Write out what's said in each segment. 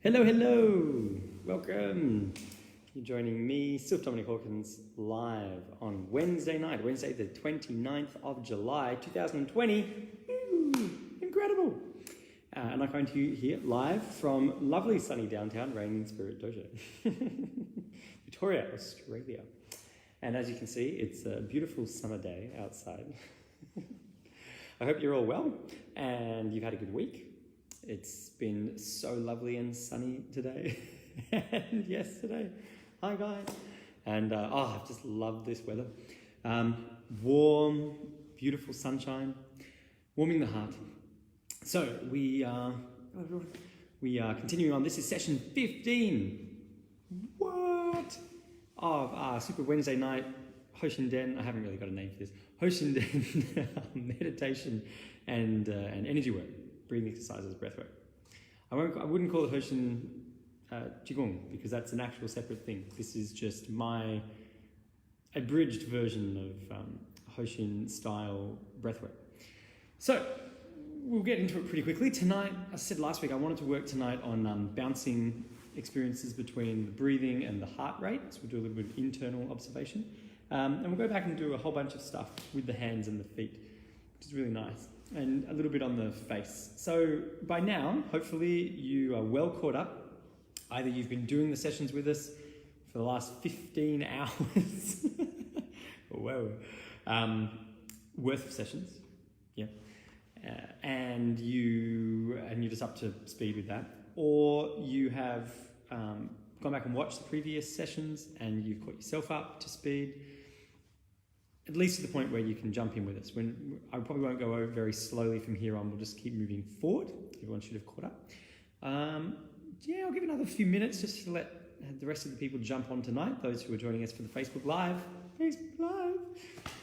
Hello, hello! Welcome! You're joining me, Sylph, Dominic, Hawkins, live on Wednesday night, Wednesday the 29th of July, 2020. Woo! Incredible! And I'm coming to you here live from lovely sunny downtown Reigning Spirit Dojo, Victoria, Australia. And as you can see, it's a beautiful summer day outside. I hope you're all well and you've had a good week. It's been so lovely and sunny today and yesterday. Hi guys. And I've just loved this weather. Warm, beautiful sunshine, warming the heart. So we are continuing on. This is session 15. What? Of Super Wednesday night Hoshinden. I haven't really got a name for this. Hoshinden meditation and energy work. Breathing exercises, breathwork. I wouldn't call it Hoshinden Qigong because that's an actual separate thing. This is just my abridged version of Hoshin style breathwork. So we'll get into it pretty quickly. Tonight, I said last week, I wanted to work tonight on bouncing experiences between the breathing and the heart rate. So we'll do a little bit of internal observation. And we'll go back and do a whole bunch of stuff with the hands and the feet, which is really nice. And a little bit on the face. So by now, hopefully you are well caught up. Either you've been doing the sessions with us for the last 15 hours, whoa, worth of sessions, yeah, and you're just up to speed with that, or you have gone back and watched the previous sessions and you've caught yourself up to speed. At least to the point where you can jump in with us. I probably won't go over very slowly from here on. We'll just keep moving forward. Everyone should have caught up. I'll give another few minutes just to let the rest of the people jump on tonight. Those who are joining us for the Facebook Live. Facebook Live.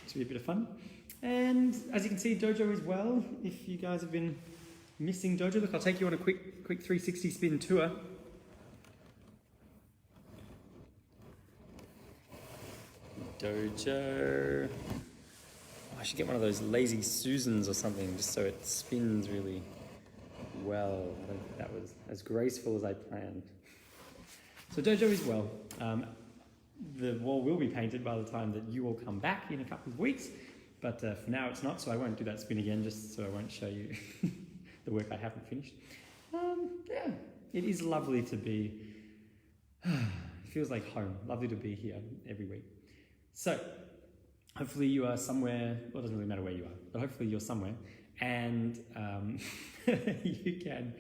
It's be a bit of fun. And as you can see, Dojo as well. If you guys have been missing Dojo, look, I'll take you on a quick 360 spin tour. Dojo. I should get one of those lazy Susans or something just so it spins really well. I don't think that was as graceful as I planned. So Dojo is well. The wall will be painted by the time that you all come back in a couple of weeks, but for now it's not, so I won't do that spin again just so I won't show you the work I haven't finished. It is lovely to be, it feels like home, lovely to be here every week. So, hopefully you are somewhere, well, it doesn't really matter where you are, but hopefully you're somewhere, and you can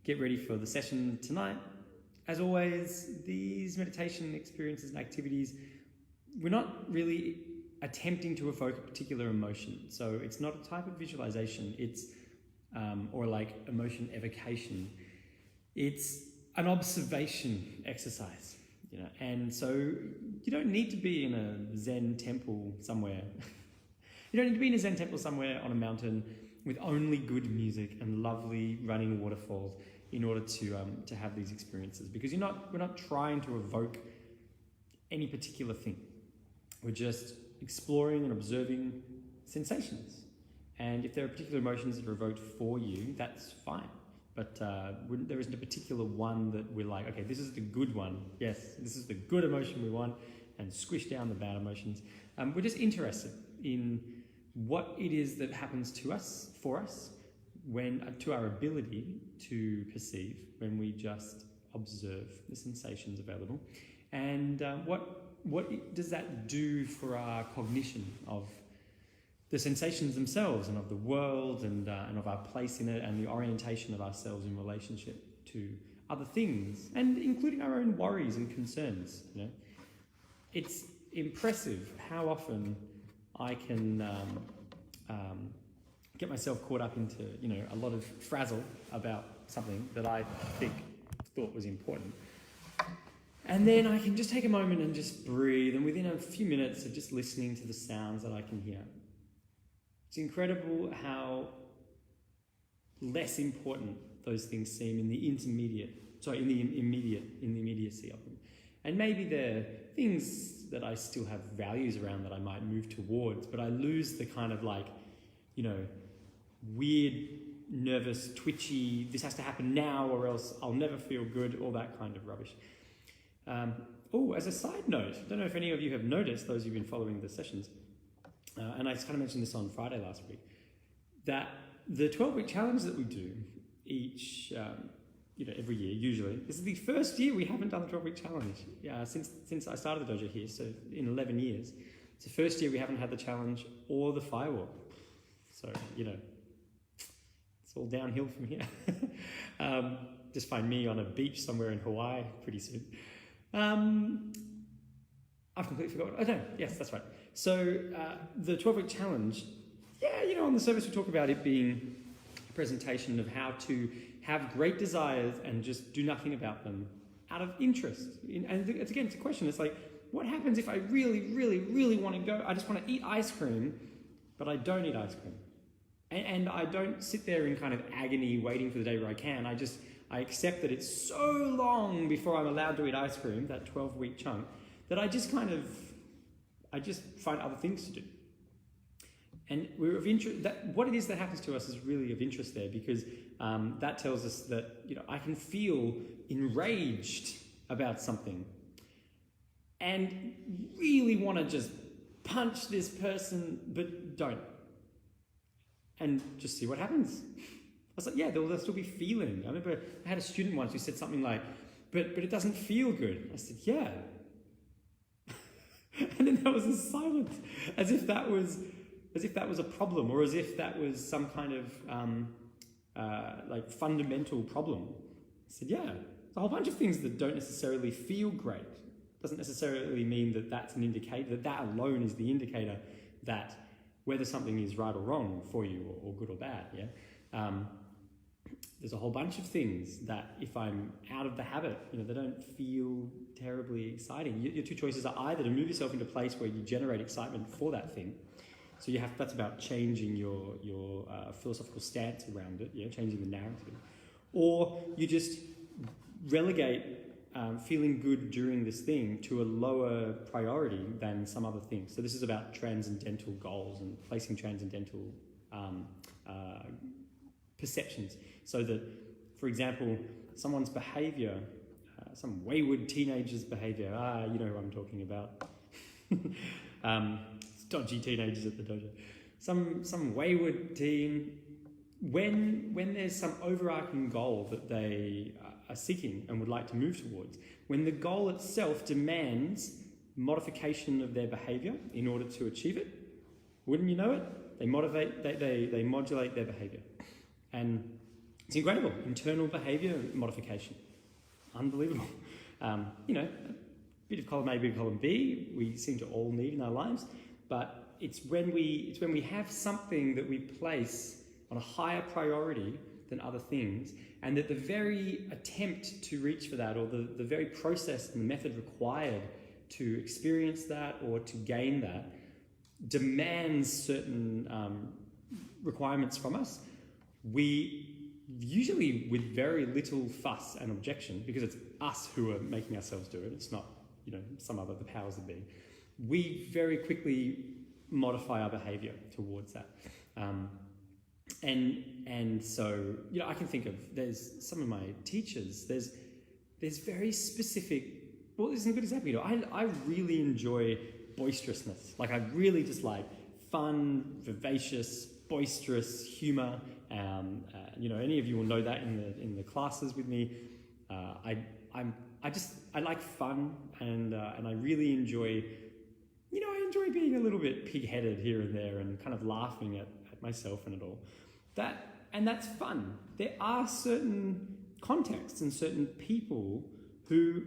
get ready for the session tonight. As always, these meditation experiences and activities, we're not really attempting to evoke a particular emotion. So it's not a type of visualization, it's, or like emotion evocation. It's an observation exercise. And so you don't need to be in a Zen temple somewhere. You don't need to be in a Zen temple somewhere on a mountain with only good music and lovely running waterfalls in order to have these experiences. Because we're not trying to evoke any particular thing. We're just exploring and observing sensations. And if there are particular emotions that are evoked for you, that's fine. But there isn't a particular one that we're like, okay, this is the good one. Yes, this is the good emotion we want, and squish down the bad emotions. We're just interested in what it is that happens to us, for us, to our ability to perceive when we just observe the sensations available. And what does that do for our cognition of the sensations themselves and of the world and of our place in it and the orientation of ourselves in relationship to other things and including our own worries and concerns. It's impressive how often I can get myself caught up into a lot of frazzle about something that I thought was important. And then I can just take a moment and just breathe, and within a few minutes of just listening to the sounds that I can hear, it's incredible how less important those things seem in the immediacy of them. And maybe they're things that I still have values around that I might move towards, but I lose the kind of weird nervous, twitchy, this has to happen now or else I'll never feel good, all that kind of rubbish. As a side note, I don't know if any of you have noticed, those who've been following the sessions, and I kind of mentioned this on Friday last week, that the 12-week challenge that we do each, every year, usually, this is the first year we haven't done the 12-week challenge since I started the dojo here, so in 11 years. It's the first year we haven't had the challenge or the firewalk. So, it's all downhill from here. Just find me on a beach somewhere in Hawaii pretty soon. I've completely forgotten. Oh, no, yes, that's right. So the 12-week challenge, on the surface we talk about it being a presentation of how to have great desires and just do nothing about them out of interest. And it's a question. It's like, what happens if I really, really, really want to go? I just want to eat ice cream, but I don't eat ice cream. And I don't sit there in kind of agony waiting for the day where I can. I accept that it's so long before I'm allowed to eat ice cream, that 12-week chunk, that I just find other things to do. And we're of interest. What it is that happens to us is really of interest there, because that tells us that I can feel enraged about something and really want to just punch this person, but don't, and just see what happens. I was like, there'll still be feeling. I remember I had a student once who said something like, but it doesn't feel good. I said, yeah. And then there was a silence, as if that was a problem, or as if that was some kind of fundamental problem. I said, yeah, a whole bunch of things that don't necessarily feel great. Doesn't necessarily mean that that's an indicator, that alone is the indicator that whether something is right or wrong for you, or good or bad, there's a whole bunch of things that if I'm out of the habit, they don't feel terribly exciting. Your two choices are either to move yourself into a place where you generate excitement for that thing. So that's about changing your philosophical stance around it, changing the narrative. Or you just relegate feeling good during this thing to a lower priority than some other thing. So this is about transcendental goals and placing transcendental perceptions. So that, for example, someone's behavior, some wayward teenager's behavior, you know who I'm talking about. Dodgy teenagers at the dojo. Some wayward teen, when there's some overarching goal that they are seeking and would like to move towards, when the goal itself demands modification of their behavior in order to achieve it, wouldn't you know it? They modulate their behavior. And it's incredible. Internal behavior modification. Unbelievable. A bit of column A, bit of column B, we seem to all need in our lives. But it's when we have something that we place on a higher priority than other things, and that the very attempt to reach for that, or the very process and the method required to experience that or to gain that, demands certain requirements from us. We usually, with very little fuss and objection, because it's us who are making ourselves do it, it's not some other, the powers that be, we very quickly modify our behavior towards that. And so, I can think of, there's some of my teachers, there's very specific, well, this is a good example, I really enjoy boisterousness. Like, I really just like fun, vivacious, boisterous humor. Any of you will know that in the classes with me. I like fun, and I really enjoy, I enjoy being a little bit pig-headed here and there, and kind of laughing at myself and it all. That's fun. There are certain contexts and certain people who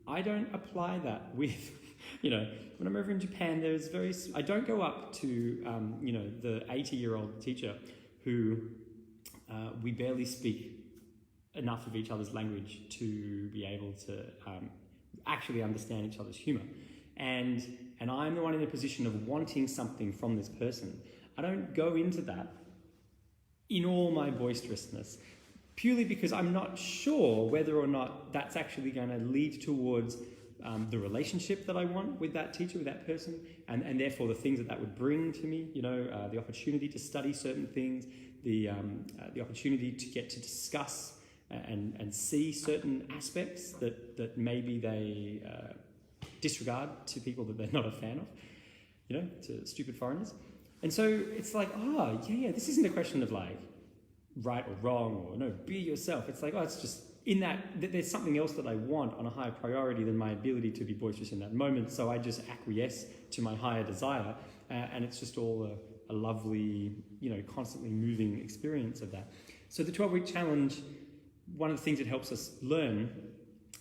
I don't apply that with. When I'm over in Japan, I don't go up to the 80-year-old teacher who we barely speak enough of each other's language to be able to actually understand each other's humour. And I'm the one in a position of wanting something from this person. I don't go into that in all my boisterousness, purely because I'm not sure whether or not that's actually going to lead towards the relationship that I want with that teacher, with that person, and therefore the things that would bring to me, the opportunity to study certain things, the opportunity to get to discuss and see certain aspects that maybe they disregard to people that they're not a fan of, to stupid foreigners. And so it's like, this isn't a question of like right or wrong or no, be yourself. It's like, it's just in that there's something else that I want on a higher priority than my ability to be boisterous in that moment. So I just acquiesce to my higher desire, and it's just all a lovely, constantly moving experience of that. So the 12-week challenge, one of the things it helps us learn,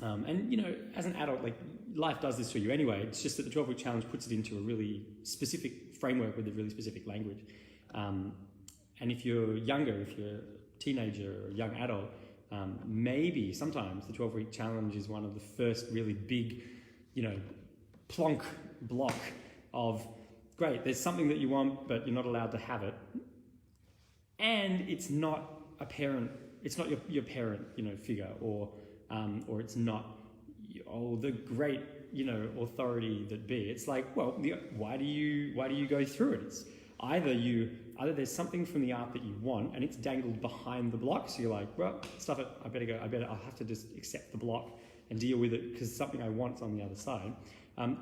and as an adult, like life does this to you anyway. It's just that the 12-week challenge puts it into a really specific framework with a really specific language. And if you're younger, if you're a teenager or a young adult, maybe sometimes the 12-week challenge is one of the first really big, plonk block of, great, there's something that you want, but you're not allowed to have it. And it's not a parent, it's not your parent, figure, or it's not, the great, authority that be. It's like, well, why do you go through it? It's either there's something from the art that you want and it's dangled behind the block, so you're like, well, stuff it, I'll have to just accept the block and deal with it because something I want's on the other side.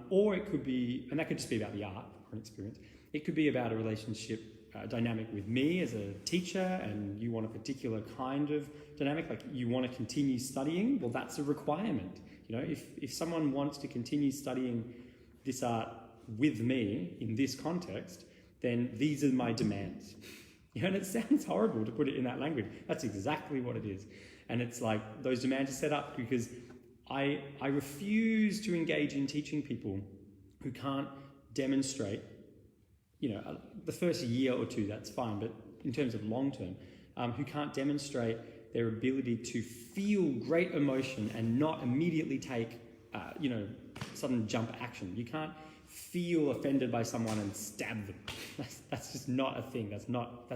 Or it could be, and that could just be about the art or an experience, it could be about a relationship dynamic with me as a teacher, and you want a particular kind of dynamic, like you want to continue studying, well, that's a requirement. If someone wants to continue studying this art with me in this context, then these are my demands. And it sounds horrible to put it in that language. That's exactly what it is. And it's like those demands are set up because I refuse to engage in teaching people who can't demonstrate, the first year or two, that's fine, but in terms of long term, who can't demonstrate their ability to feel great emotion and not immediately take, sudden jump action. You can't feel offended by someone and stab them. That's just not a thing. That's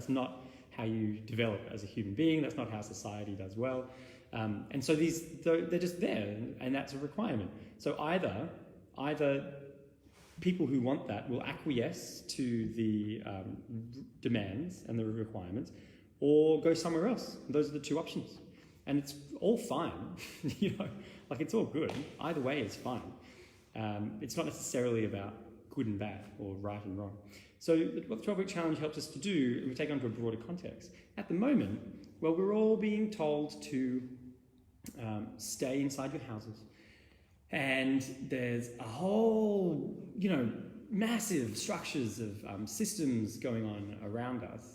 not how you develop as a human being. That's not how society does well. And so they're just there, and that's a requirement. So either people who want that will acquiesce to the demands and the requirements, or go somewhere else. Those are the two options. And it's all fine, it's all good. Either way is fine. It's not necessarily about good and bad or right and wrong. So what the 12-week challenge helps us to do, we take it onto a broader context. At the moment, well, we're all being told to stay inside your houses. And there's a whole, massive structures of systems going on around us.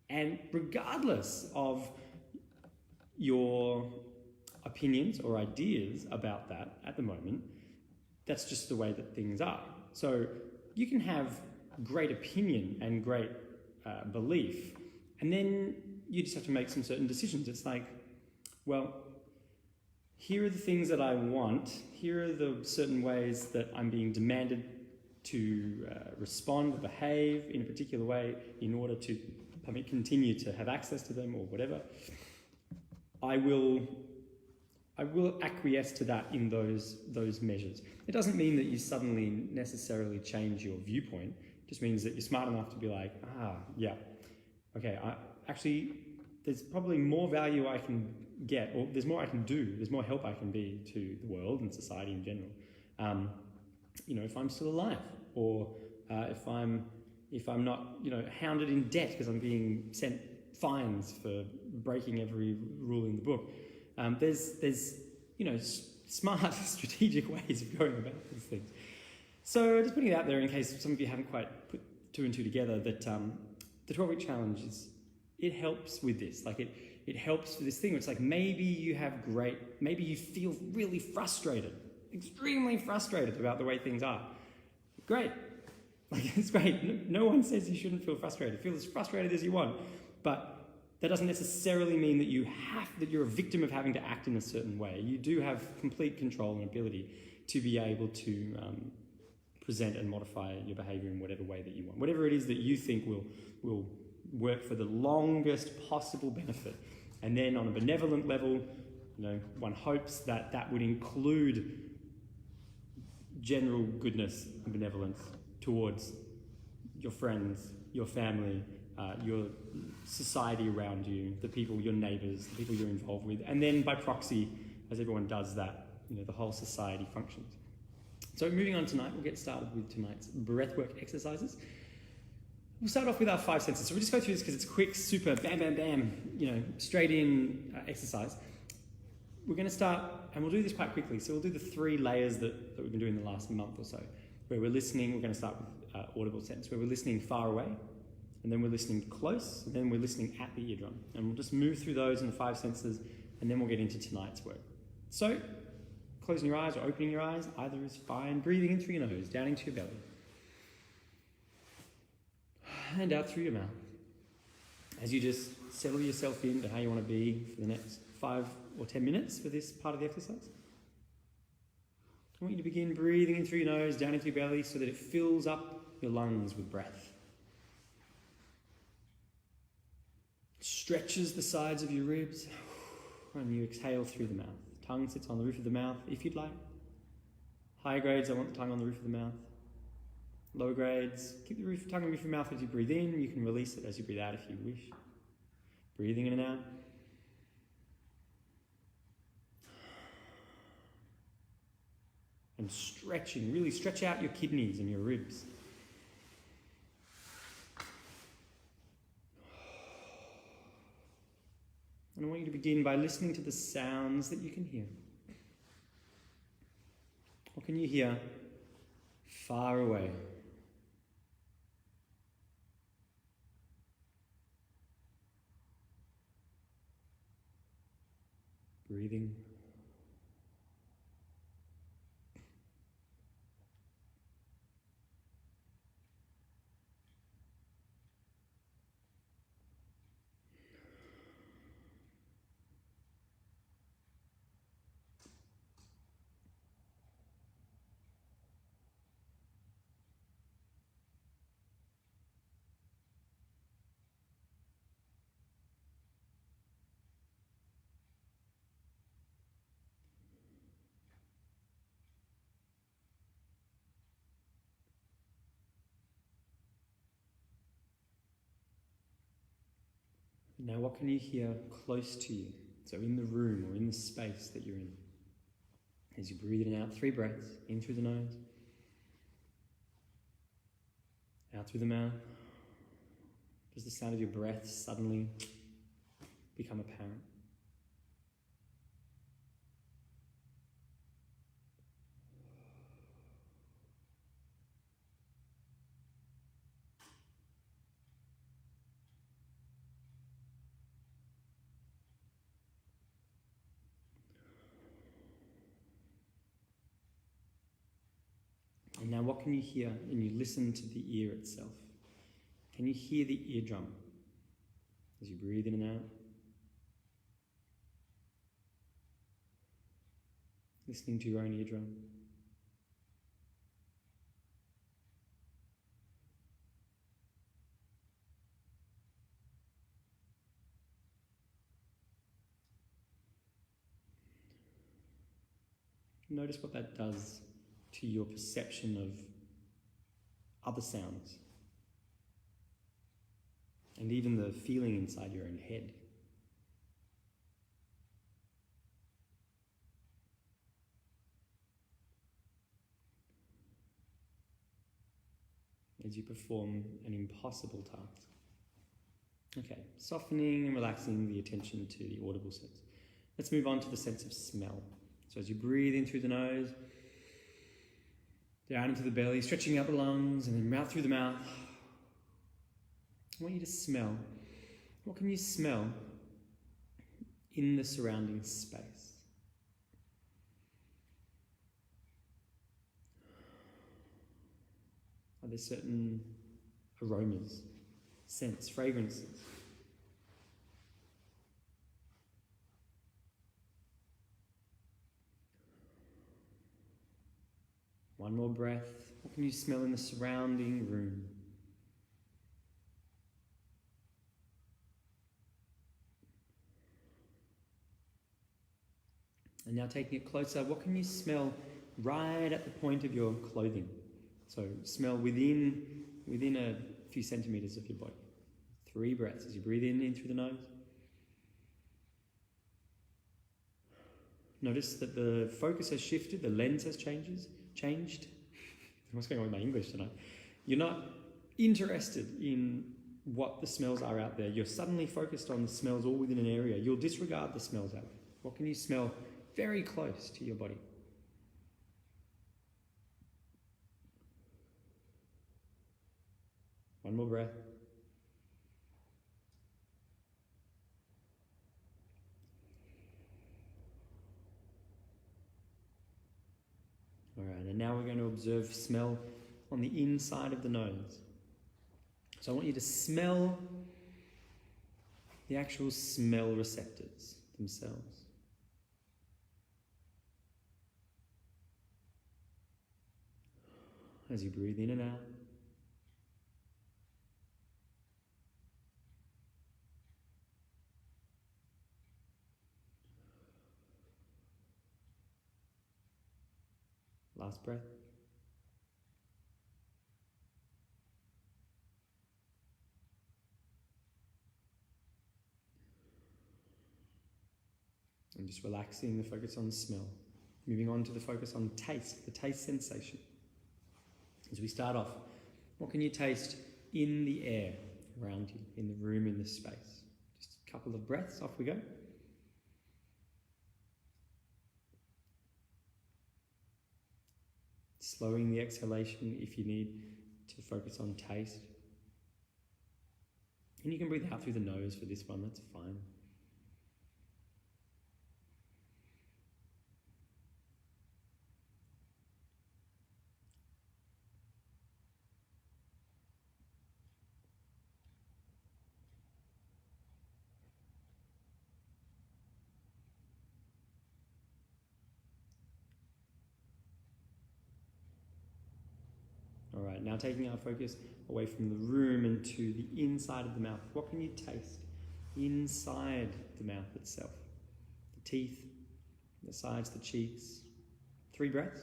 And regardless of your opinions or ideas about that at the moment, that's just the way that things are. So you can have great opinion and great belief, and then you just have to make some certain decisions. It's like, well, here are the things that I want, here are the certain ways that I'm being demanded to respond or behave in a particular way in order to continue to have access to them or whatever. I will acquiesce to that in those measures. It doesn't mean that you suddenly necessarily change your viewpoint. It just means that you're smart enough to be like, there's probably more value I can get, or there's more I can do, there's more help I can be to the world and society in general. If I'm still alive, or if I'm not, hounded in debt because I'm being sent fines for breaking every rule in the book. There's smart, strategic ways of going about these things. So just putting it out there in case some of you haven't quite put two and two together, that the 12-week challenge it helps with this. Like it helps with this thing. It's like maybe you feel really frustrated, extremely frustrated about the way things are. Great. It's great. No one says you shouldn't feel frustrated. Feel as frustrated as you want. But that doesn't necessarily mean that you're a victim of having to act in a certain way. You do have complete control and ability to be able to present and modify your behaviour in whatever way that you want. Whatever it is that you think will work for the longest possible benefit. And then on a benevolent level, one hopes that would include general goodness and benevolence towards your friends, your family, your society around you, the people, your neighbours, the people you're involved with, and then by proxy, as everyone does that, the whole society functions. So moving on tonight, we'll get started with tonight's breathwork exercises. We'll start off with our 5 senses. So we'll just go through this because it's quick, super, bam, bam, bam, straight in exercise. We're going to start, and we'll do this quite quickly. So we'll do the 3 layers that we've been doing the last month or so, where we're listening. We're going to start with audible sense, where we're listening far away, and then we're listening close, and then we're listening at the eardrum. And we'll just move through those in the 5 senses, and then we'll get into tonight's work. So, closing your eyes or opening your eyes, either is fine. Breathing in through your nose, down into your belly. And out through your mouth. As you just settle yourself into how you want to be for the next 5 or 10 minutes for this part of the exercise. I want you to begin breathing in through your nose, down into your belly, so that it fills up your lungs with breath. Stretches the sides of your ribs, and you exhale through the mouth. Tongue sits on the roof of the mouth, if you'd like. Higher grades, I want the tongue on the roof of the mouth. Lower grades, keep the tongue on the roof of your mouth as you breathe in. You can release it as you breathe out if you wish. Breathing in and out. And stretching, really stretch out your kidneys and your ribs. And I want you to begin by listening to the sounds that you can hear. What can you hear far away? Breathing. Now, what can you hear close to you? So in the room or in the space that you're in. As you breathe in and out, 3 breaths. In through the nose. Out through the mouth. Does the sound of your breath suddenly become apparent? And now what can you hear when you listen to the ear itself? Can you hear the eardrum as you breathe in and out? Listening to your own eardrum. Notice what that does to your perception of other sounds, and even the feeling inside your own head. As you perform an impossible task. Okay, softening and relaxing the attention to the audible sense. Let's move on to the sense of smell. So as you breathe in through the nose, down into the belly, stretching out the lungs, and then out through the mouth. I want you to smell. What can you smell in the surrounding space? Are there certain aromas, scents, fragrances? One more breath. What can you smell in the surrounding room? And now taking it closer, what can you smell right at the point of your clothing? So smell within a few centimetres of your body. 3 breaths as you breathe in through the nose. Notice that the focus has shifted, the lens has changed. What's going on with my English tonight? You're not interested in what the smells are out there. You're suddenly focused on the smells all within an area. You'll disregard the smells out there. What can you smell very close to your body? One more breath. All right, and now we're going to observe smell on the inside of the nose. So I want you to smell the actual smell receptors themselves. As you breathe in and out. Last breath. And just relaxing the focus on smell. Moving on to the focus on taste, the taste sensation. As we start off, what can you taste in the air around you, in the room, in this space? Just a couple of breaths, off we go. Slowing the exhalation if you need to focus on taste. And you can breathe out through the nose for this one, that's fine. All right, now taking our focus away from the room and to the inside of the mouth. What can you taste inside the mouth itself? The teeth, the sides, the cheeks. 3 breaths.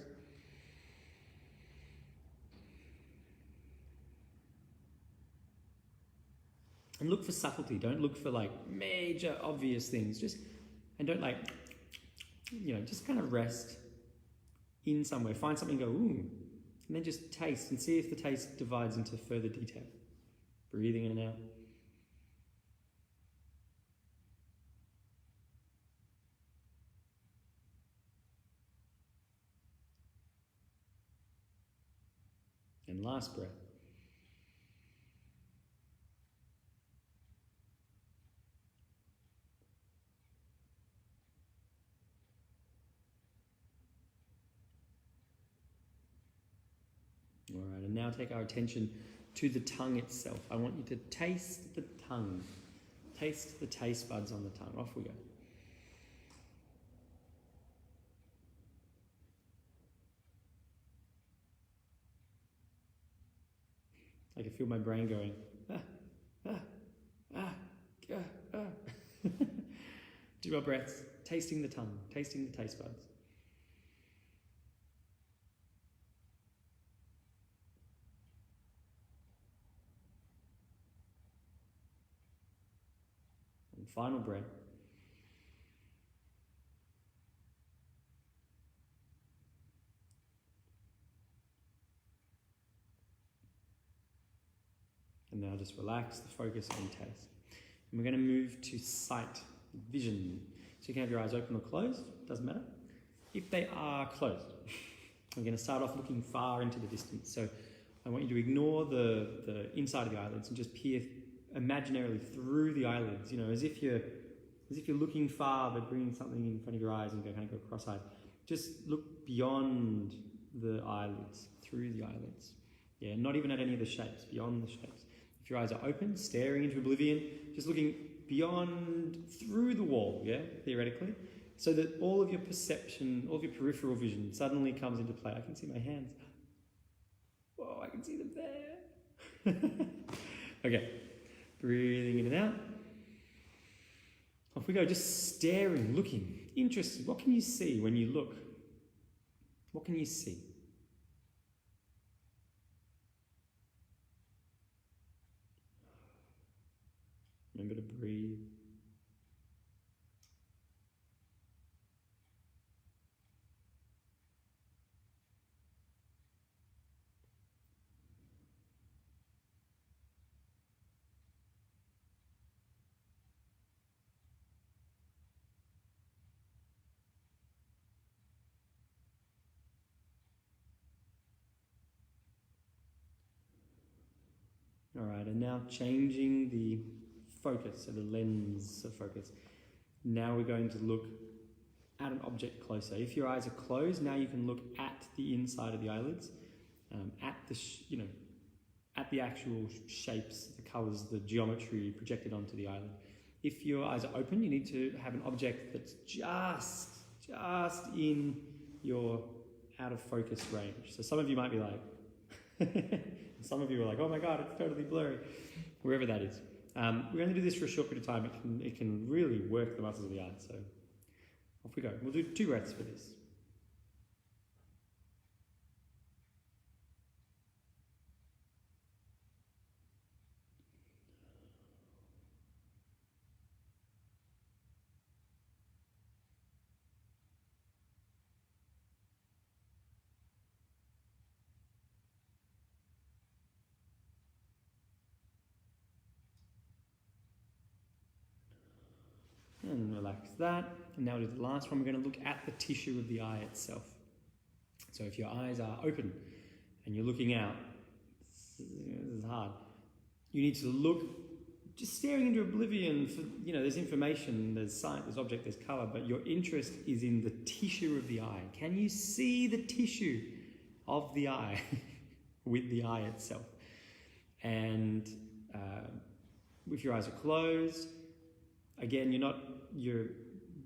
And look for subtlety. Don't look for like major obvious things. And don't just kind of rest in somewhere. Find something, go, ooh. And then just taste and see if the taste divides into further detail. Breathing in and out. And last breath. All right, and now take our attention to the tongue itself. I want you to taste the tongue. Taste the taste buds on the tongue. Off we go. I can feel my brain going, ah. 2 more breaths. Tasting the tongue, tasting the taste buds. And final breath. And now just relax the focus on taste. And we're going to move to sight, vision. So you can have your eyes open or closed, doesn't matter. If they are closed, we're going to start off looking far into the distance. So I want you to ignore the inside of the eyelids and just peer imaginarily through the eyelids, as if you're looking far but bringing something in front of your eyes and kind of go cross-eyed. Just look beyond the eyelids, through the eyelids. Yeah, not even at any of the shapes, beyond the shapes. If your eyes are open, staring into oblivion, just looking beyond, through the wall, yeah, theoretically, so that all of your perception, all of your peripheral vision suddenly comes into play. I can see my hands. Whoa, I can see them there. Okay, breathing in and out. Off we go, just staring, looking, interested. What can you see when you look? What can you see? Remember to breathe. All right, and now changing the focus, so the lens of focus. Now we're going to look at an object closer. If your eyes are closed, now you can look at the inside of the eyelids, at the actual shapes, the colors, the geometry projected onto the eyelid. If your eyes are open, you need to have an object that's just in your out of focus range. So some of you might be like, some of you are like, oh my God, it's totally blurry, wherever that is. We're going to do this for a short period of time. It can really work the muscles of the eye. So off we go. We'll do 2 breaths for this. And relax that. And now we'll do the last one. We're going to look at the tissue of the eye itself. So if your eyes are open and you're looking out, this is hard. You need to look, just staring into oblivion for, there's information, there's sight, there's object, there's color, but your interest is in the tissue of the eye. Can you see the tissue of the eye with the eye itself? And if your eyes are closed, again, you're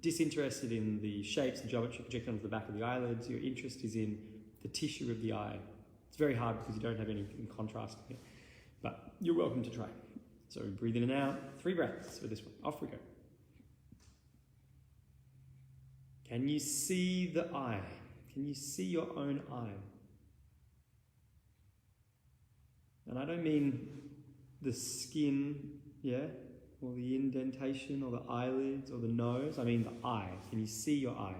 disinterested in the shapes and geometry projected onto the back of the eyelids. Your interest is in the tissue of the eye. It's very hard because you don't have anything contrasting it, but you're welcome to try. So breathe in and out, 3 breaths for this one. Off we go. Can you see the eye? Can you see your own eye? And I don't mean the skin, or the indentation, or the eyelids, or the nose. I mean the eye. Can you see your eye?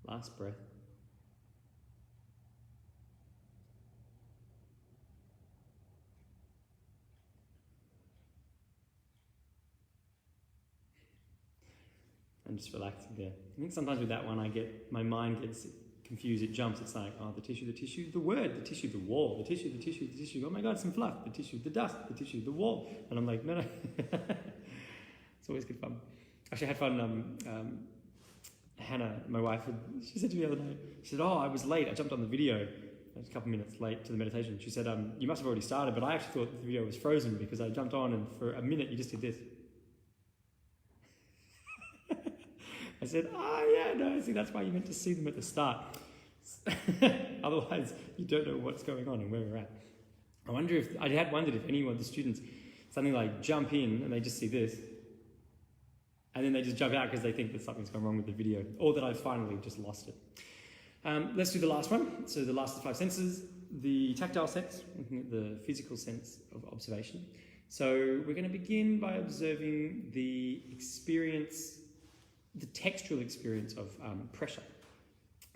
Last breath. I'm just relaxing there. I think sometimes with that one, my mind gets confused. It jumps. It's like, the tissue, the word, the tissue, the wall, the tissue. Oh my God, some fluff. The tissue, the dust, the tissue, the wall. And I'm like, no. It's always good fun. Actually, I had fun. Hannah, my wife, she said to me the other day, she said, I was late. I jumped on the video. I was a couple minutes late to the meditation. She said, you must have already started, but I actually thought the video was frozen because I jumped on and for a minute you just did this. I said, no, see, that's why you meant to see them at the start. Otherwise, you don't know what's going on and where we're at. I had wondered if any of the students, something like jump in and they just see this, and then they just jump out because they think that something's gone wrong with the video, or that I've finally just lost it. Let's do the last one. So the last of the 5 senses, the tactile sense, the physical sense of observation. So we're going to begin by observing the textural experience of pressure.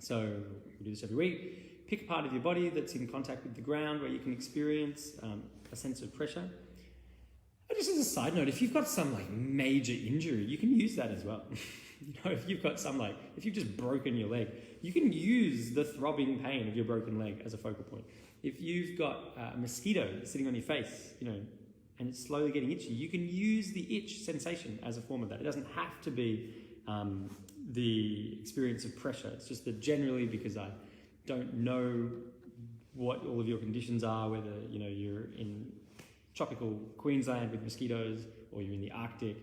So we do this every week. Pick a part of your body that's in contact with the ground where you can experience a sense of pressure. And just as a side note, if you've got some major injury, you can use that as well. If you've got if you've just broken your leg, you can use the throbbing pain of your broken leg as a focal point. If you've got a mosquito sitting on your face, and it's slowly getting itchy, you can use the itch sensation as a form of that. It doesn't have to be the experience of pressure. It's just that generally, because I don't know what all of your conditions are, whether you're in tropical Queensland with mosquitoes, or you're in the Arctic,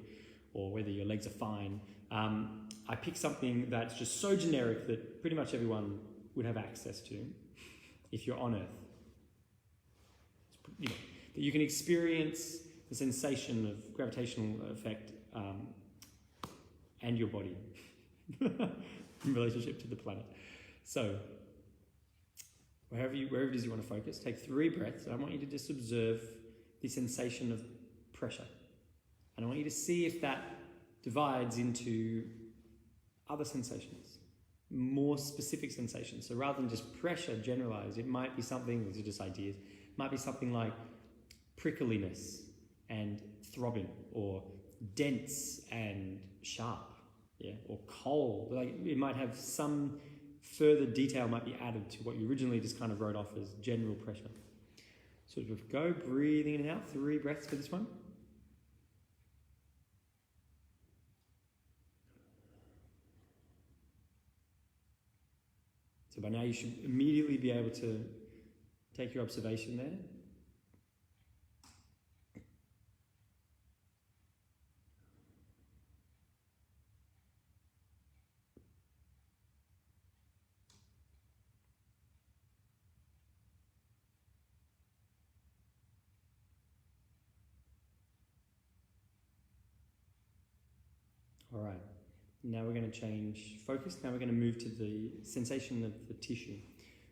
or whether your legs are fine, I pick something that's just so generic that pretty much everyone would have access to if you're on Earth. That you can experience the sensation of gravitational effect and your body in relationship to the planet. So wherever it is you want to focus, take 3 breaths, and I want you to just observe the sensation of pressure. And I want you to see if that divides into other sensations, more specific sensations. So rather than just pressure generalized, it might be something, these are just ideas, it might be something like prickliness and throbbing, or dense and sharp, yeah, or cold. Like it might have some further detail might be added to what you originally just kind of wrote off as general pressure. So just go breathing in and out, 3 breaths for this one. So by now you should immediately be able to take your observation there. All right, now we're going to change focus. Now we're going to move to the sensation of the tissue.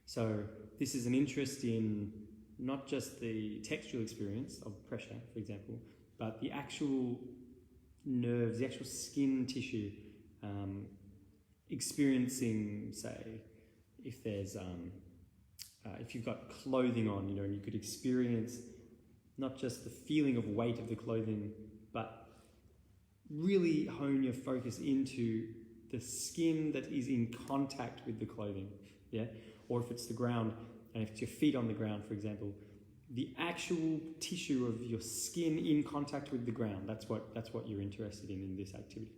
So this is an interest in not just the textual experience of pressure, for example, but the actual nerves, the actual skin tissue, experiencing, say, if there's, if you've got clothing on, and you could experience not just the feeling of weight of the clothing, but really hone your focus into the skin that is in contact with the clothing, yeah? Or if it's the ground, and if it's your feet on the ground, for example, the actual tissue of your skin in contact with the ground, that's what you're interested in this activity.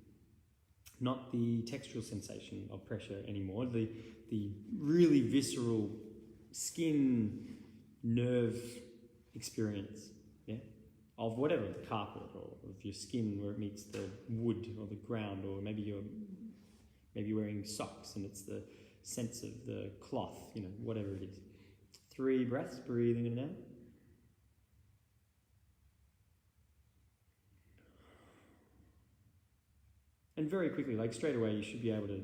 Not the textural sensation of pressure anymore, the really visceral skin nerve experience, yeah? Of whatever, the carpet, or of your skin where it meets the wood or the ground, or maybe you're wearing socks and it's the sense of the cloth, whatever it is. 3 breaths, breathing in and out. And very quickly, like straight away, you should be able to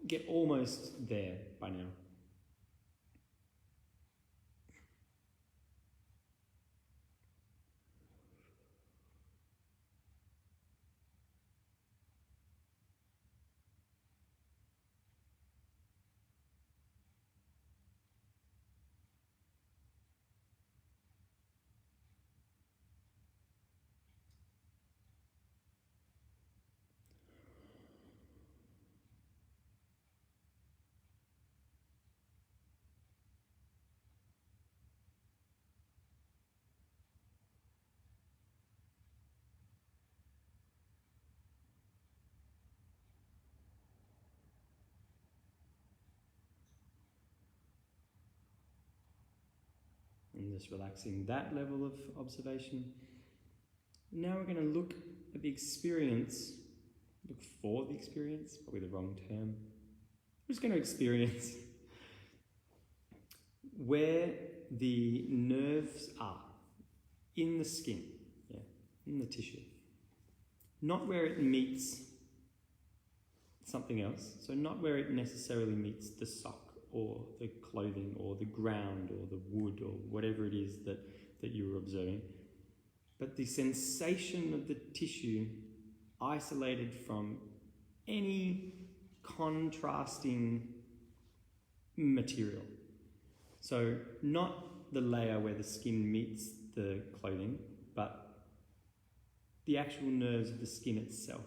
get almost there by now. And just relaxing that level of observation. Now we're going to look at the experience, look for the experience, probably the wrong term. We're just going to experience where the nerves are in the skin, yeah, in the tissue. Not where it meets something else, so not where it necessarily meets the sock or the clothing or the ground or the wood or whatever it is that you were observing, but the sensation of the tissue isolated from any contrasting material. So not the layer where the skin meets the clothing, but the actual nerves of the skin itself.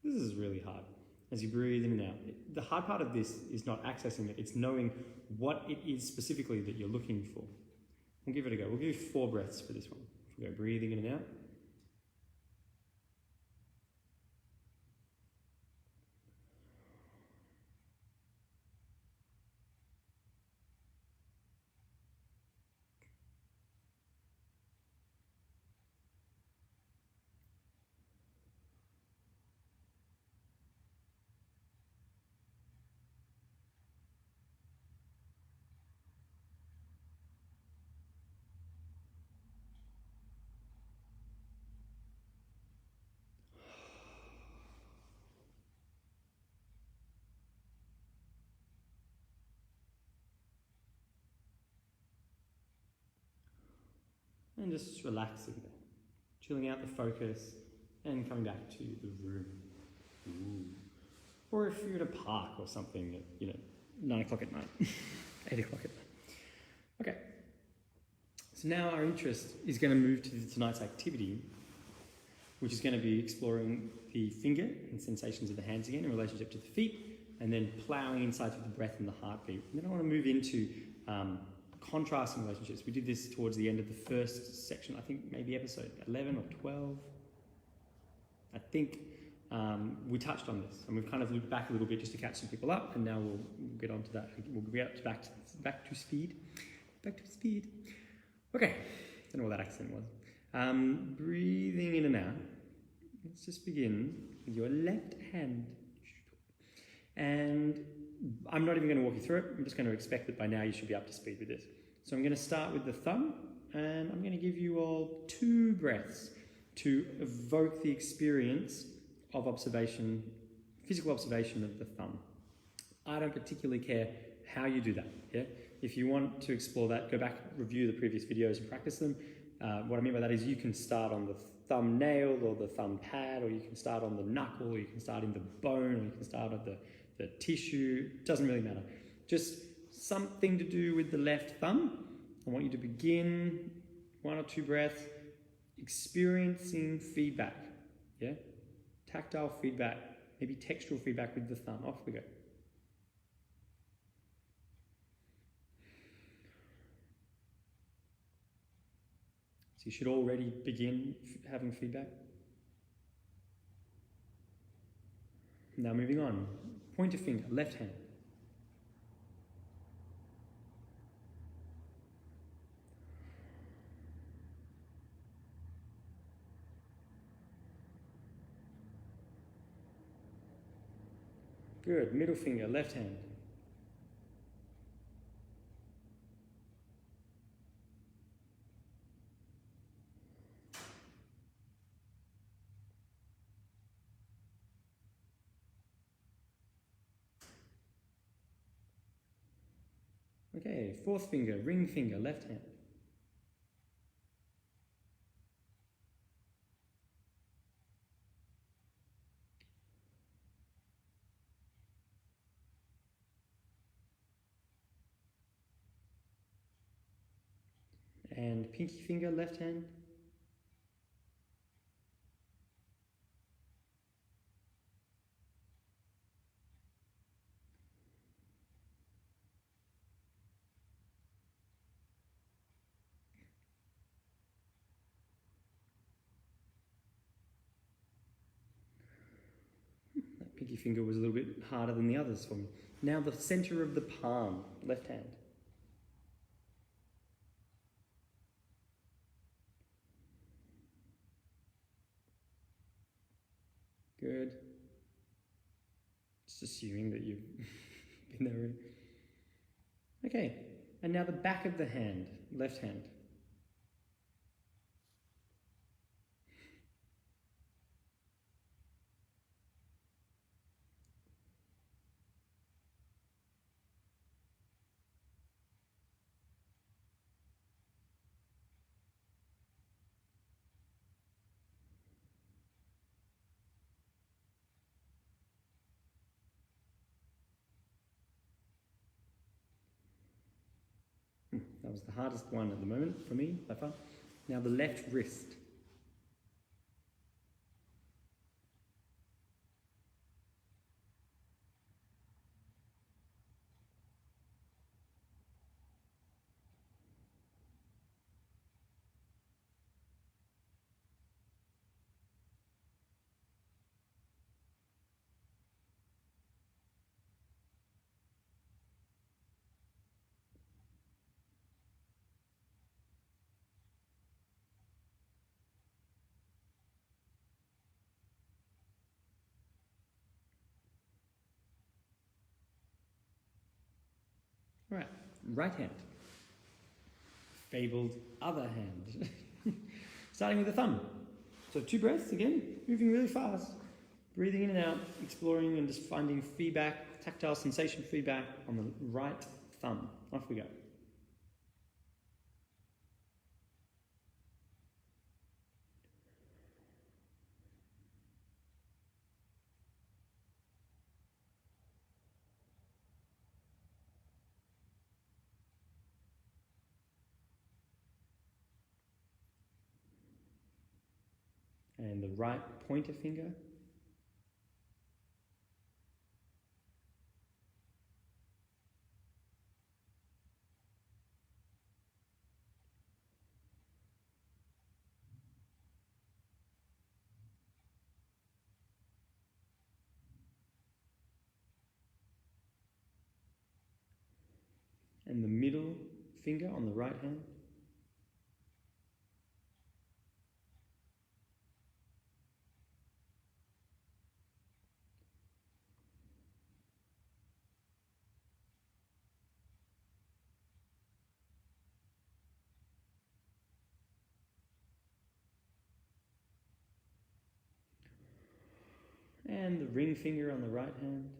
This is really hard. As you breathe in and out. The hard part of this is not accessing it, it's knowing what it is specifically that you're looking for. We'll give it a go. We'll give 4 breaths for this one. We'll go breathing in and out. and just relaxing there, chilling out the focus and coming back to the room. Ooh. Or if you're at a park or something at 9 o'clock at night, 8 o'clock at night. Okay, so now our interest is going to move to tonight's activity, which is going to be exploring the finger and sensations of the hands again in relationship to the feet, and then ploughing inside through the breath and the heartbeat. And then I want to move into contrasting relationships. We did this towards the end of the first section, I think maybe episode 11 or 12. I think we touched on this, and we've kind of looked back a little bit just to catch some people up, and now we'll get on to that. We'll get back to speed. Back to speed. Okay, don't know what that accent was. Breathing in and out. Let's just begin with your left hand. And I'm not even going to walk you through it. I'm just going to expect that by now you should be up to speed with this. So I'm going to start with the thumb, and I'm going to give you all 2 breaths to evoke the experience of observation, physical observation of the thumb. I don't particularly care how you do that. Yeah? If you want to explore that, go back, review the previous videos and practice them. What I mean by that is you can start on the thumbnail or the thumb pad, or you can start on the knuckle, or you can start in the bone, or you can start at the tissue. Doesn't really matter. Just something to do with the left thumb. I want you to begin 1 or 2 breaths experiencing feedback. Yeah? Tactile feedback, maybe textural feedback with the thumb. Off we go. So you should already begin having feedback. Now moving on. Pointer finger, left hand. Good. Middle finger, left hand. Okay, 4th finger, ring finger, left hand. And pinky finger, left hand. That pinky finger was a little bit harder than the others for me. Now the center of the palm, left hand. Good. Just assuming that you've been there already. Okay, and now the back of the hand, left hand. That was the hardest one at the moment for me, by far. Now the left wrist. All right, right hand. Fabled other hand. Starting with the thumb. So 2 breaths again, moving really fast. Breathing in and out, exploring and just finding feedback, tactile sensation feedback on the right thumb. Off we go. and the right pointer finger. And the middle finger on the right hand. And the ring finger on the right hand.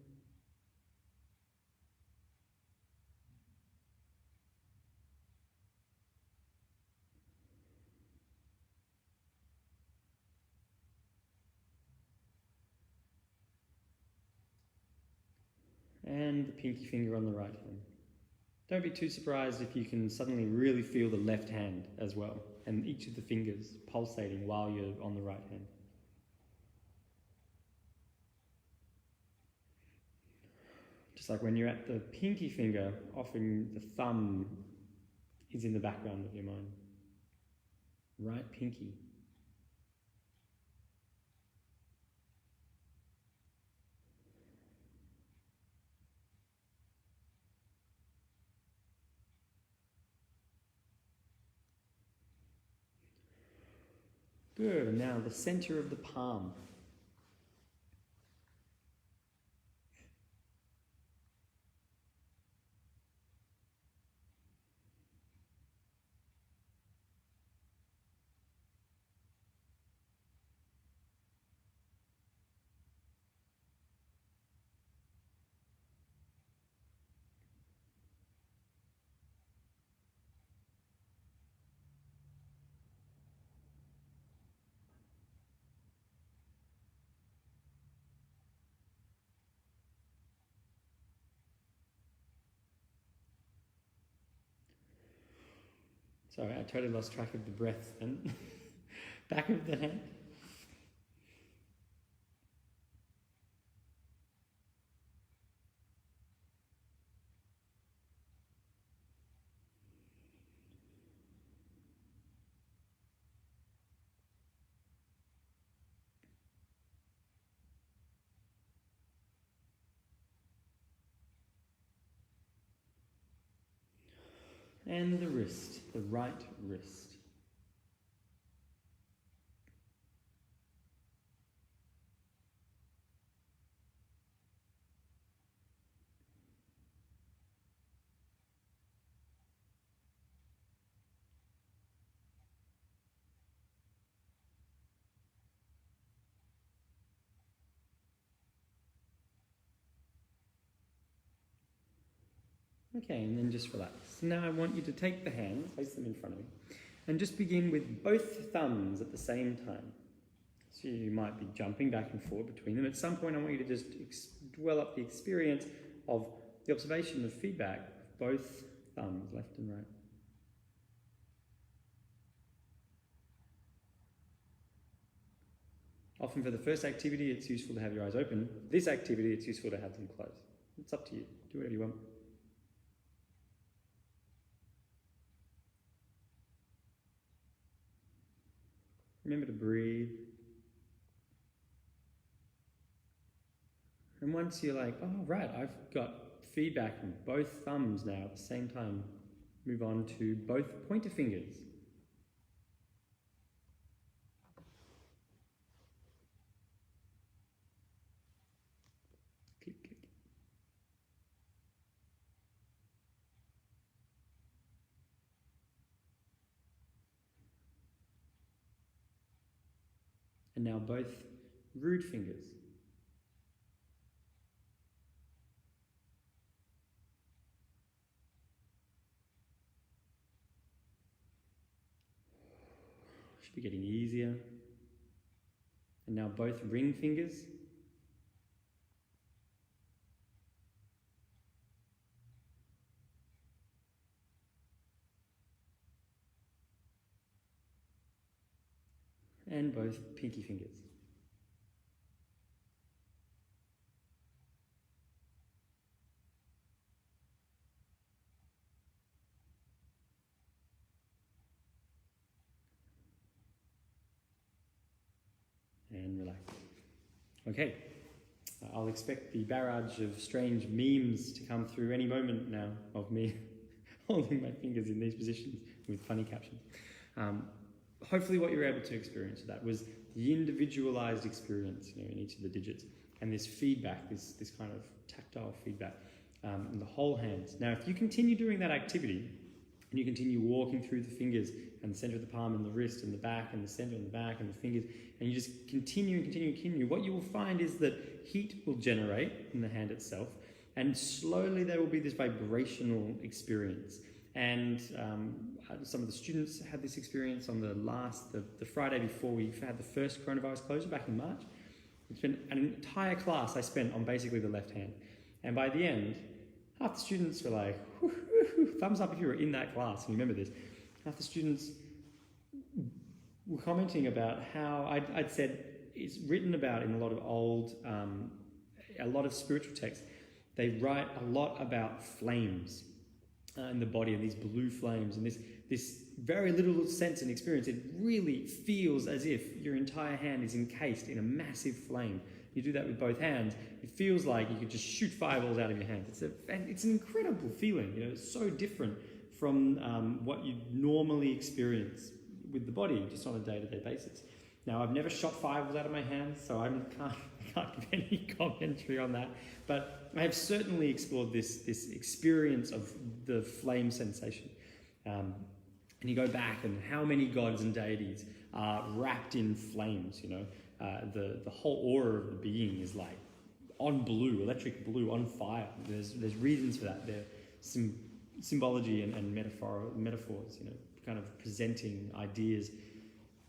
And the pinky finger on the right hand. Don't be too surprised if you can suddenly really feel the left hand as well, and each of the fingers pulsating while you're on the right hand. Just like when you're at the pinky finger, often the thumb is in the background of your mind. Right pinky. Good, and now the center of the palm. Sorry, I totally lost track of the breath and back of the hand. And the wrist, the right wrist. Okay, and then just relax. Now I want you to take the hands, place them in front of you, and just begin with both thumbs at the same time. So you might be jumping back and forth between them. At some point I want you to just dwell up the experience of the observation of feedback of both thumbs, left and right. Often for the first activity it's useful to have your eyes open. This activity it's useful to have them closed. It's up to you. Do whatever you want. Remember to breathe. And once you're like, oh right, I've got feedback from both thumbs now at the same time, move on to both pointer fingers. Click, click. And now both root fingers. Should be getting easier. And now both ring fingers. and both pinky fingers. And relax. Okay, I'll expect the barrage of strange memes to come through any moment now of me holding my fingers in these positions with funny captions. Hopefully what you were able to experience that was the individualized experience, in each of the digits, and this feedback, this kind of tactile feedback in the whole hands. Now, if you continue doing that activity, and you continue walking through the fingers and the center of the palm and the wrist and the back and the center and the back and the fingers, and you just continue and continue and continue, what you will find is that heat will generate in the hand itself, and slowly there will be this vibrational experience. And some of the students had this experience on the Friday before we had the first coronavirus closure back in March. It's been an entire class I spent on basically the left hand. And by the end, half the students were like, whoo, whoo, whoo, thumbs up if you were in that class and you remember this. Half the students were commenting about how I'd said it's written about in a lot of a lot of spiritual texts. They write a lot about flames in the body, and these blue flames, and this very little sense and experience. It really feels as if your entire hand is encased in a massive flame. You do that with both hands, it feels like you could just shoot fireballs out of your hands. It's an incredible feeling. It's so different from what you normally experience with the body just on a day-to-day basis. Now, I've never shot fireballs out of my hands, so I can't give any commentary on that. But I have certainly explored this experience of the flame sensation. And you go back, and how many gods and deities are wrapped in flames, the whole aura of the being is like on blue, electric blue, on fire. There's reasons for that. There's symbology and metaphors, kind of presenting ideas.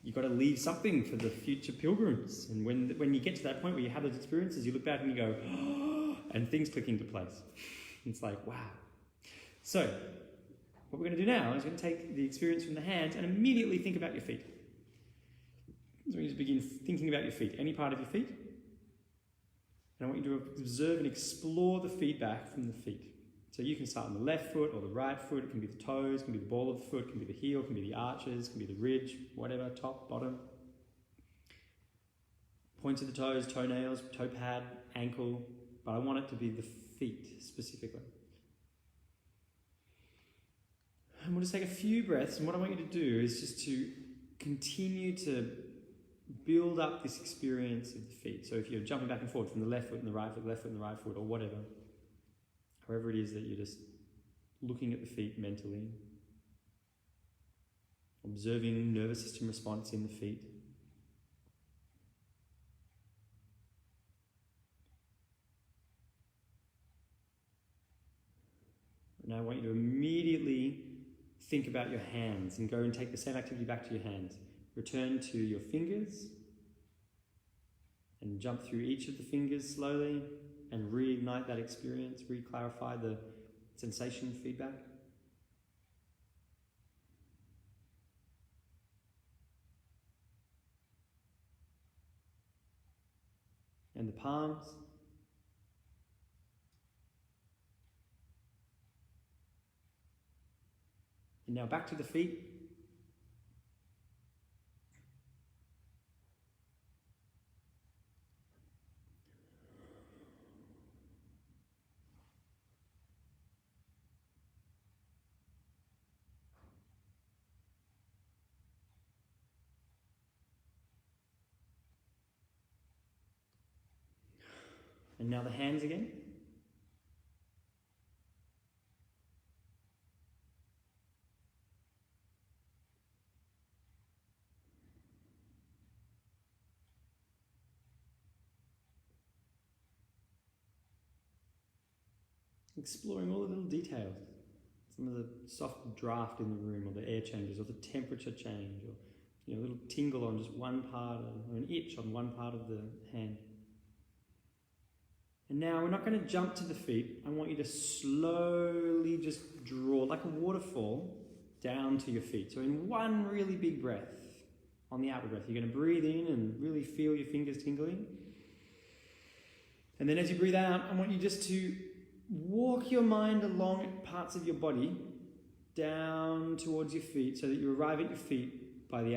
You've got to leave something for the future pilgrims. And when you get to that point where you have those experiences, you look back and you go, oh, and things click into place. It's like, wow. So, what we're going to do now is we're going to take the experience from the hands and immediately think about your feet. So you just begin thinking about your feet, any part of your feet. And I want you to observe and explore the feedback from the feet. So you can start on the left foot or the right foot. It can be the toes, it can be the ball of the foot, it can be the heel, it can be the arches, it can be the ridge, whatever, top, bottom. Points of the toes, toenails, toe pad, ankle. But I want it to be the feet specifically. And we'll just take a few breaths. And what I want you to do is just to continue to build up this experience of the feet. So if you're jumping back and forth from the left foot and the right foot, left foot and the right foot, or whatever, however it is that you're just looking at the feet mentally, observing nervous system response in the feet. Now I want you to immediately think about your hands and go and take the same activity back to your hands. Return to your fingers and jump through each of the fingers slowly and reignite that experience, re-clarify the sensation feedback. And the palms. And now back to the feet. And now the hands again. Exploring all the little details. Some of the soft draft in the room, or the air changes, or the temperature change, or a little tingle on just one part, or an itch on one part of the hand. And now we're not going to jump to the feet. I want you to slowly just draw, like a waterfall, down to your feet. So in one really big breath, on the outward breath. You're going to breathe in and really feel your fingers tingling. And then as you breathe out, I want you just to walk your mind along parts of your body down towards your feet so that you arrive at your feet by the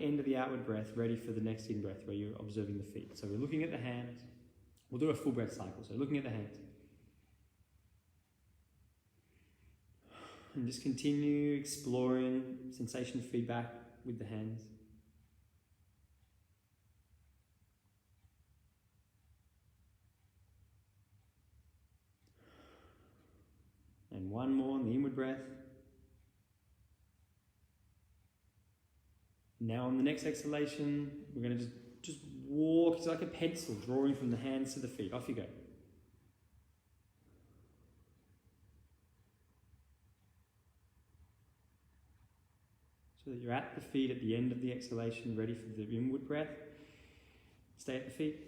end of the outward breath, ready for the next in-breath where you're observing the feet. So we're looking at the hands. We'll do a full breath cycle. So looking at the hands. And just continue exploring sensation feedback with the hands. And one more on the inward breath. Now on the next exhalation, we're going to just walk. It's like a pencil drawing from the hands to the feet. Off you go. So that you're at the feet at the end of the exhalation, ready for the inward breath. Stay at the feet.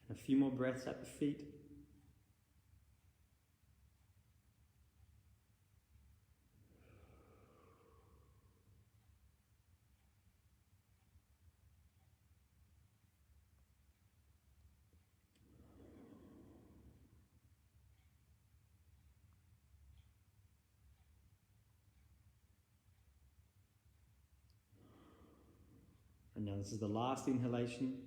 And a few more breaths at the feet. And now this is the last inhalation.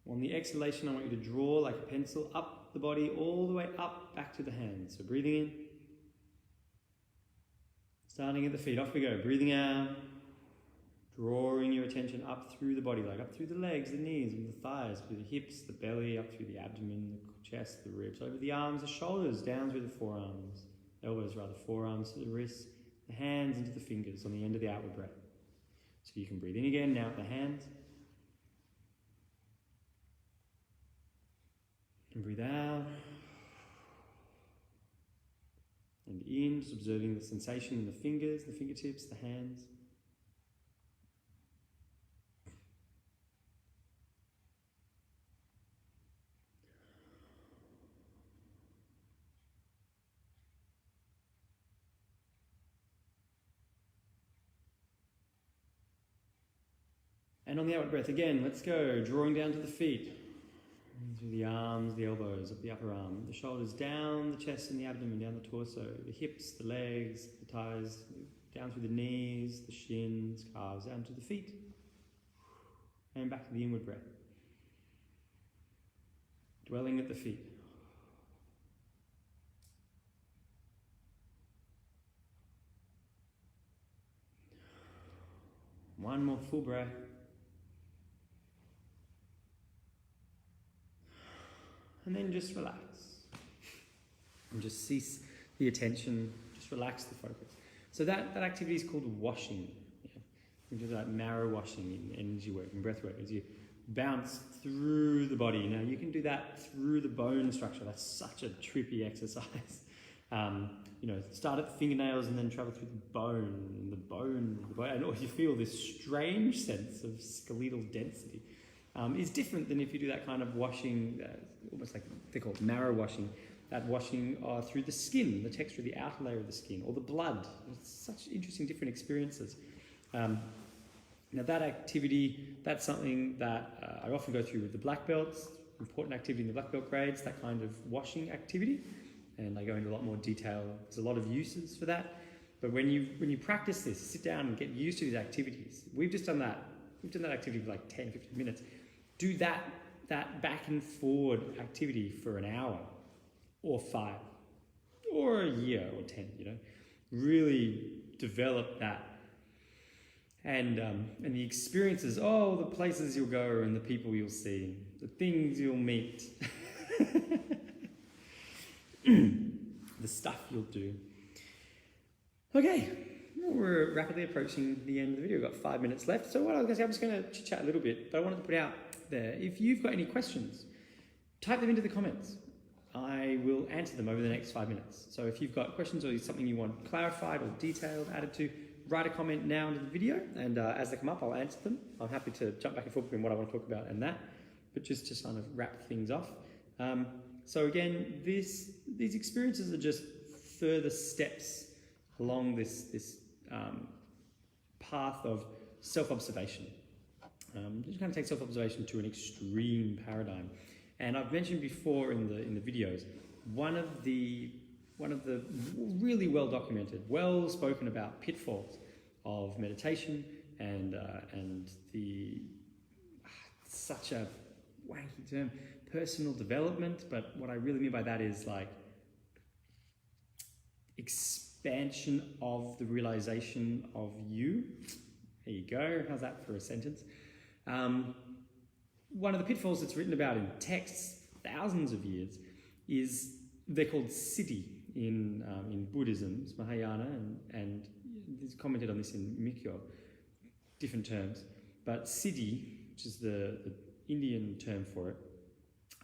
On the exhalation, I want you to draw like a pencil up the body, all the way up, back to the hands. So breathing in. Starting at the feet, off we go. Breathing out. Drawing your attention up through the body, like up through the legs, the knees, the thighs, through the hips, the belly, up through the abdomen, the chest, the ribs, over the arms, the shoulders, down through the forearms, elbows rather, forearms to the wrists, the hands into the fingers on the end of the outward breath. So you can breathe in again, now at the hands. And breathe out. And in, just observing the sensation in the fingers, the fingertips, the hands. And on the outward breath, again, let's go. Drawing down to the feet. Through the arms, the elbows, up the upper arm. The shoulders down, the chest and the abdomen, down the torso. The hips, the legs, the thighs. Down through the knees, the shins, calves, down to the feet. And back to the inward breath. Dwelling at the feet. One more full breath. And then just relax. And just cease the attention, just relax the focus. So that activity is called washing. Yeah. We do that marrow washing in energy work and breath work as you bounce through the body. Now you can do that through the bone structure. That's such a trippy exercise. Start at the fingernails and then travel through the bone, and you feel this strange sense of skeletal density. Is different than if you do that kind of washing, almost like they call it marrow washing, that washing through the skin, the texture of the outer layer of the skin, or the blood. It's such interesting different experiences. Now that activity, that's something that I often go through with the black belts, important activity in the black belt grades, that kind of washing activity. And I go into a lot more detail. There's a lot of uses for that. But when you practice this, sit down and get used to these activities. We've just done that. We've done that activity for like 10, 15 minutes. Do that back and forward activity for an hour or 5 or a year or 10, really develop that. And the experiences, the places you'll go and the people you'll see, the things you'll meet, the stuff you'll do. Okay, we're rapidly approaching the end of the video. We've got 5 minutes left. So what I was going to say, I'm just going to chit-chat a little bit, but I wanted to put out there, if you've got any questions, type them into the comments. I will answer them over the next 5 minutes. So if you've got questions or something you want clarified or detailed, added to, write a comment now into the video, and as they come up, I'll answer them. I'm happy to jump back and forth between what I want to talk about and that, but just to kind of wrap things off. So again, these experiences are just further steps along this path of self-observation. Just kind of take self-observation to an extreme paradigm. And I've mentioned before in the videos, one of the really well documented, well spoken about pitfalls of meditation and the such a wanky term, personal development. But what I really mean by that is like expansion of the realization of you. There you go. How's that for a sentence? One of the pitfalls that's written about in texts thousands of years is they're called siddhi in Buddhism, it's Mahayana, and there's commented on this in Mikyo, different terms. But siddhi, which is the Indian term for it,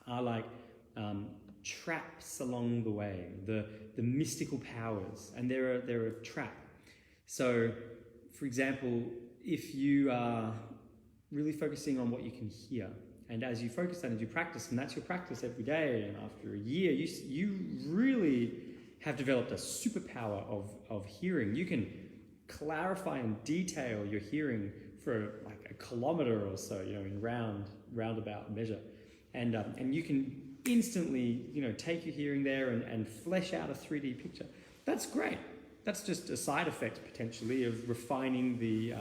are like traps along the way, the mystical powers, and they're a trap. So, for example, if you are really focusing on what you can hear, and as you focus that and you practice, and that's your practice every day, and after a year, you really have developed a superpower of hearing. You can clarify and detail your hearing for like a kilometer or so, in roundabout measure, and you can instantly, take your hearing there and flesh out a 3D picture. That's great. That's just a side effect potentially of refining the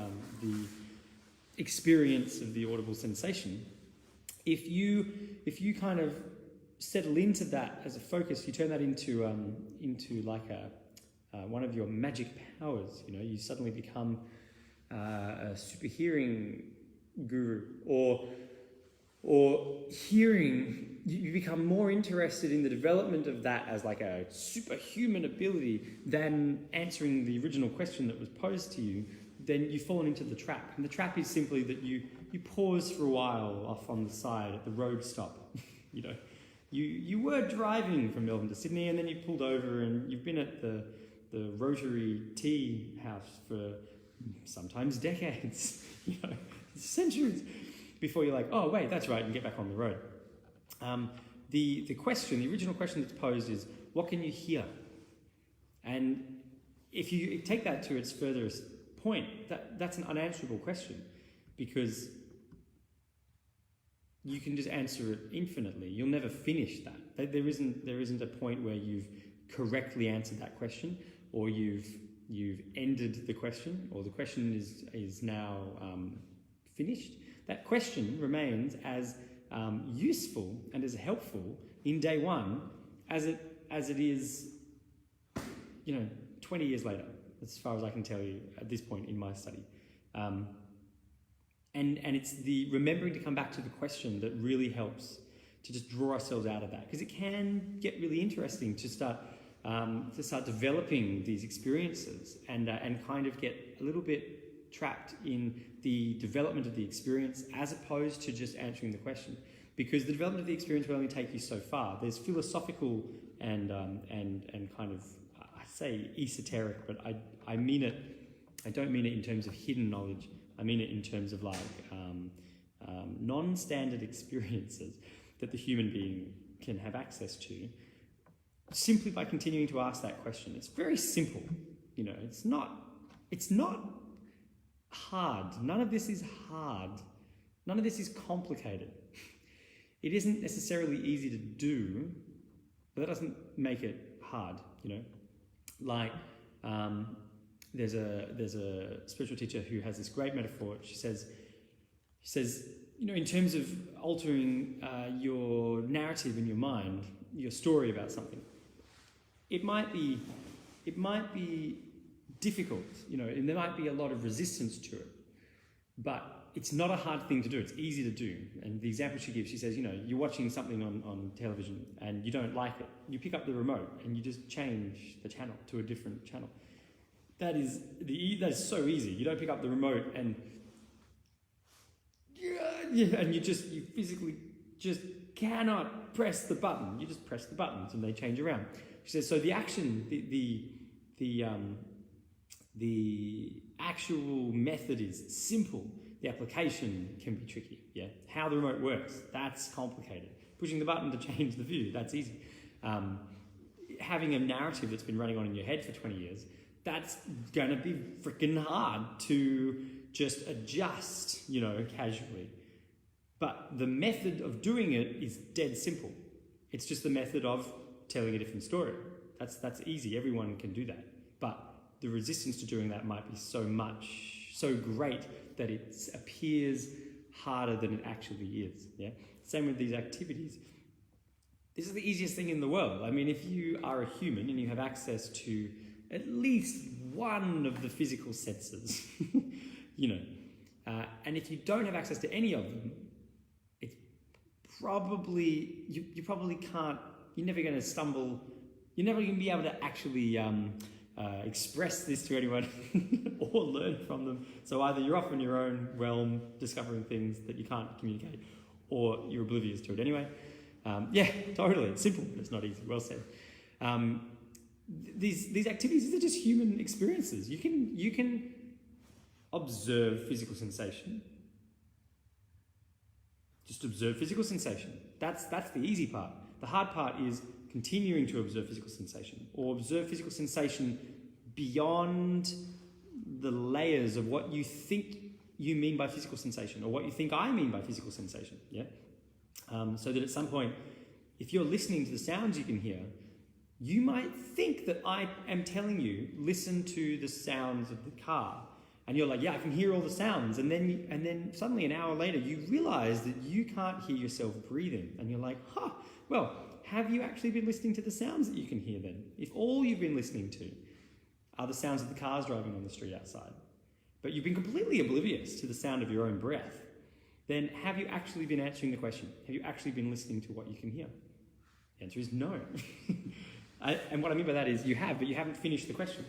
experience of the audible sensation. If you kind of settle into that as a focus, you turn that into like one of your magic powers. You suddenly become a super hearing guru, or hearing. You become more interested in the development of that as like a superhuman ability than answering the original question that was posed to you. Then you've fallen into the trap. And the trap is simply that you pause for a while off on the side at the road stop. You were driving from Melbourne to Sydney, and then you pulled over and you've been at the Rotary Tea House for sometimes decades, centuries, before you're like, oh wait, that's right, and get back on the road. The original question that's posed is, what can you hear? And if you take that to its furthest point, that's an unanswerable question, because you can just answer it infinitely. You'll never finish that. There isn't a point where you've correctly answered that question, or you've ended the question, or the question is now finished. That question remains as useful and as helpful in day one as it is 20 years later, as far as I can tell you at this point in my study. And it's the remembering to come back to the question that really helps to just draw ourselves out of that, because it can get really interesting to start developing these experiences and kind of get a little bit trapped in the development of the experience as opposed to just answering the question, because the development of the experience will only take you so far. There's philosophical and kind of, I say esoteric, but I mean it. I don't mean it in terms of hidden knowledge. I mean it in terms of like non-standard experiences that the human being can have access to simply by continuing to ask that question. It's very simple. It's not hard. None of this is hard. None of this is complicated. It isn't necessarily easy to do, but that doesn't make it hard, Like, there's a spiritual teacher who has this great metaphor. She says, in terms of altering your narrative in your mind, your story about something, it might be difficult, and there might be a lot of resistance to it, but it's not a hard thing to do. It's easy to do. And the example she gives, she says, you're watching something on television and you don't like it. You pick up the remote and you just change the channel to a different channel. That is so easy. You don't pick up the remote and you physically just cannot press the button. You just press the buttons and they change around. She says, so the action, the actual method is simple. The application can be tricky. Yeah, how the remote works, that's complicated. pushing the button to change the view. That's easy. Having a narrative that's been running on in your head for 20 years, that's going to be freaking hard to just adjust, casually. But the method of doing it is dead simple. It's just the method of telling a different story. That's easy. Everyone can do that. But the resistance to doing that might be so great that it appears harder than it actually is. Yeah. Same with these activities. This is the easiest thing in the world. I mean, if you are a human and you have access to at least one of the physical senses, and if you don't have access to any of them, it's probably, you probably can't, you're never going to stumble, you're never going to be able to actually express this to anyone or learn from them. So either you're off in your own realm discovering things that you can't communicate, or you're oblivious to it anyway. Yeah, totally. It's simple, but it's not easy. Well said. These activities, these are just human experiences. You can observe physical sensation. Just observe physical sensation. That's the easy part. The hard part is continuing to observe physical sensation, or observe physical sensation beyond the layers of what you think you mean by physical sensation, or what you think I mean by physical sensation. Yeah. So that at some point, if you're listening to the sounds you can hear, you might think that I am telling you, listen to the sounds of the car. And you're like, yeah, I can hear all the sounds. And then suddenly an hour later, you realize that you can't hear yourself breathing. And you're like, well, have you actually been listening to the sounds that you can hear then? If all you've been listening to are the sounds of the cars driving on the street outside, but you've been completely oblivious to the sound of your own breath, then have you actually been answering the question? Have you actually been listening to what you can hear? The answer is no. And what I mean by that is you have, but you haven't finished the question.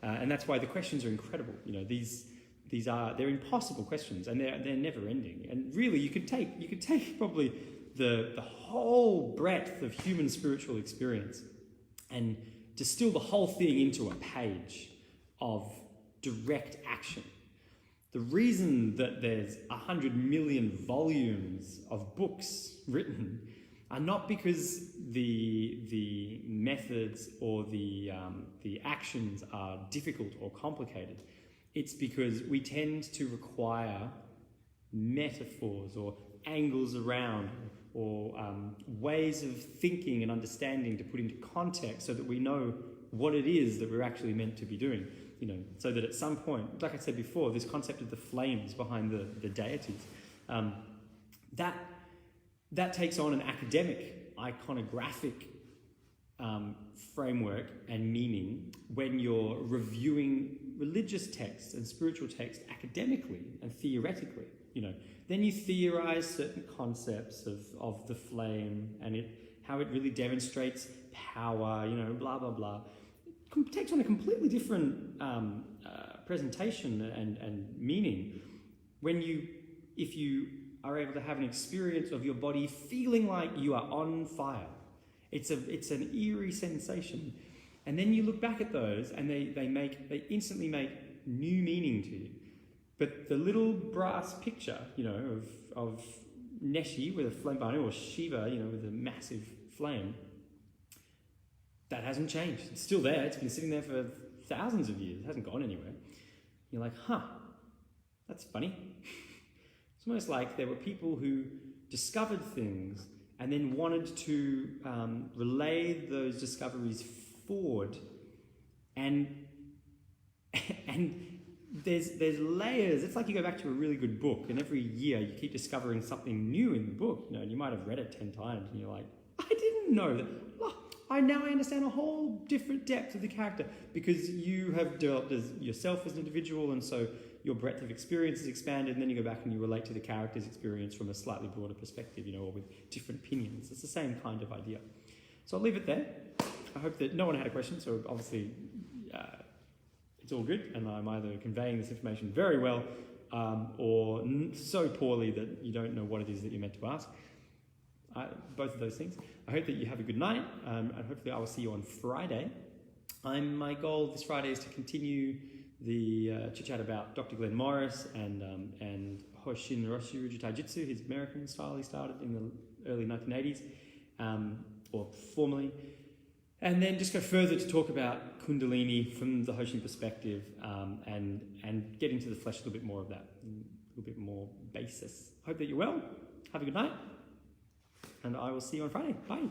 And that's why the questions are incredible. They're impossible questions, and they're never ending. And really, you could take probably the whole breadth of human spiritual experience and distill the whole thing into a page of direct action. The reason that there's 100 million volumes of books written are not because the methods or the actions are difficult or complicated. It's because we tend to require metaphors or angles around or ways of thinking and understanding to put into context so that we know what it is that we're actually meant to be doing. So that at some point, like I said before, this concept of the flames behind the deities, that takes on an academic, iconographic framework and meaning when you're reviewing religious texts and spiritual texts academically and theoretically. Then you theorize certain concepts of the flame and how it really demonstrates power, blah, blah, blah. It takes on a completely different presentation and meaning if you are able to have an experience of your body feeling like you are on fire. It's an eerie sensation. And then you look back at those and they instantly make new meaning to you. But the little brass picture, of Neshi with a flame behind it, or Shiva, with a massive flame, that hasn't changed. It's still there. It's been sitting there for thousands of years. It hasn't gone anywhere. You're like, that's funny. It's almost like there were people who discovered things and then wanted to relay those discoveries forward, and there's layers. It's like you go back to a really good book, and every year you keep discovering something new in the book. And you might have read it 10 times, and you're like, I didn't know that. I understand a whole different depth of the character because you have developed as yourself as an individual, and so your breadth of experience is expanded, and then you go back and you relate to the character's experience from a slightly broader perspective, or with different opinions. It's the same kind of idea. So I'll leave it there. I hope that no one had a question, so obviously it's all good, and I'm either conveying this information very well or so poorly that you don't know what it is that you're meant to ask. Both of those things. I hope that you have a good night, and hopefully I will see you on Friday. My goal this Friday is to continue the chit-chat about Dr. Glenn Morris and Hoshinden Jutaijutsu, his American style he started in the early 1980s, or formally. And then just go further to talk about Kundalini from the Hoshin perspective, and get into the flesh a little bit more of that, a little bit more basis. Hope that you're well. Have a good night. And I will see you on Friday. Bye.